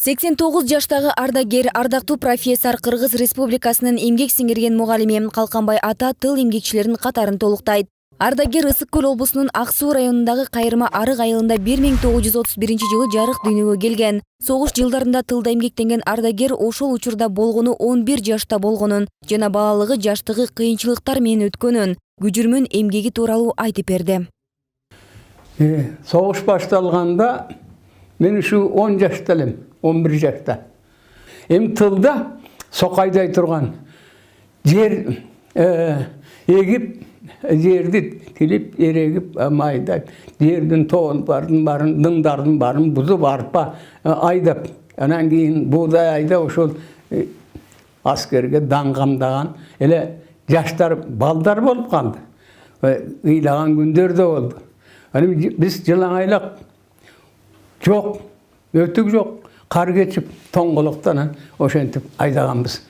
89 жаштагы ардагер, ардактуу профессор, Кыргыз Республикасынын эмгек сиңирген мугалими Калканбай ата тыл эмгекчилеринин катарын толуктайт. Ардагер Ысык Көл облусунун Ак Суу районундагы Кайрыма арык айылында 1931-жылы жарык дүйнөгө келген. Согуш жылдарында тылда эмгектенген ардагер ошол учурда болгону 11 жашта болгонун жана балалыгы жаштыгы кыйынчылыктар менен өткөнүн, күжүрмөн эмгеги тууралуу айтып берди. Согуш башталганда мен ушу 10 жашта элем, 11 жашта. Тылда сокайдай турган жер эгип, жерди тилип, эрегип, майдап, жердин тоон барын, дыңдардын барын бузуп арпа айдап, анан кийин буудай айдап ошол аскерге даңгамдаган эле жаштар балдар болуп калды. Ыйлаган күндөр да болду. Биз жылаңайлак жок, өтүк жок, кар кечип, тоңголоктон ошентип айдаганбыз.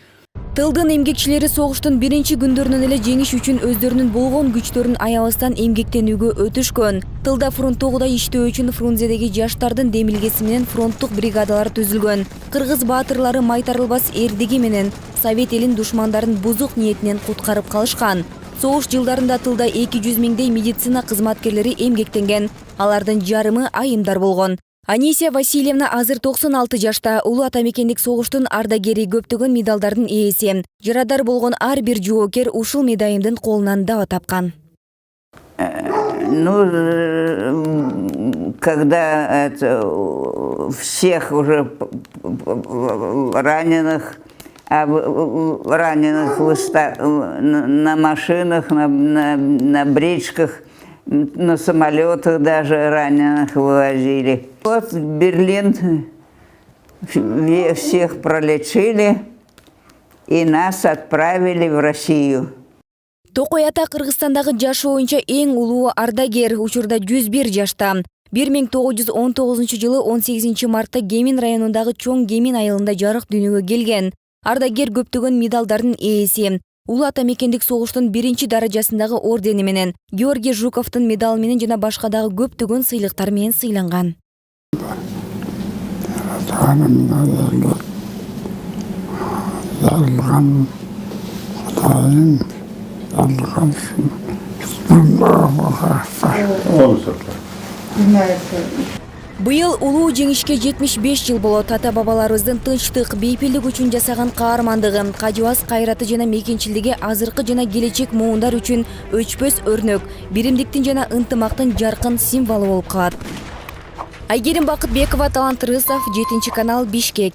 Тылдын эмгекчилери согуштун биринчи күндөрүнөн эле жеңиш үчүн өздөрүнүн болгон күчтөрүн аябастан эмгектенүүгө өтүшкөн. Тылда фронттогудай иштөө үчүн Фрунзедеги жаштардын демилгеси менен фронттук бригадалар түзүлгөн. Кыргыз баатырлары майтарылбас эрдиги менен Совет элин душмандарын бузук ниетинен куткарып калышкан. Согуш жылдарында тылда 200 миңдей медицина кызматкерлери эмгектенген. Алардын жарымы айымдар болгон. Анисия Васильевна азыр 96 жашта, улуу ата мекендик согуштун ардагери, көптөгөн медалдардын ээси. Жарадар болгон ар бир жоокер ушул медайымдын колунан даба тапкан. Когда всех уже раненых на машинах, на бричках, на самолетах даже раненых вывозили. Вот в Берлин всех пролечили и нас отправили в Россию. Токой ата Кыргызстандагы жашы боюнча эң улуу ардагер, учурда 101 жашта. 1919-жылы 18 мартта Гемин районундагы Чоң Гемин айылында жарык дүйнөгө келген. Ардагер көптөгөн медалдардын ээси. Улуу ата мекендик согуштун биринчи даражасындагы ордени менен, Георгий Жуковдун медалы менен жана башка дагы көптөгөн сыйлыктар менен сыйланган. Быйыл улуу жеңишке 75 жыл болот. Ата бабаларыбыздын тынчтык, бейпилдик үчүн жасаган каармандыгы, кажыбас кайраты жана мекенчилдиги азыркы жана келечек муундар үчүн өчпөс өрнөк, биримдиктин жана ынтымактын жаркын символу болуп калат. Айгерим Бакытбекова, Талант Рысов, 7 канал, Бишкек.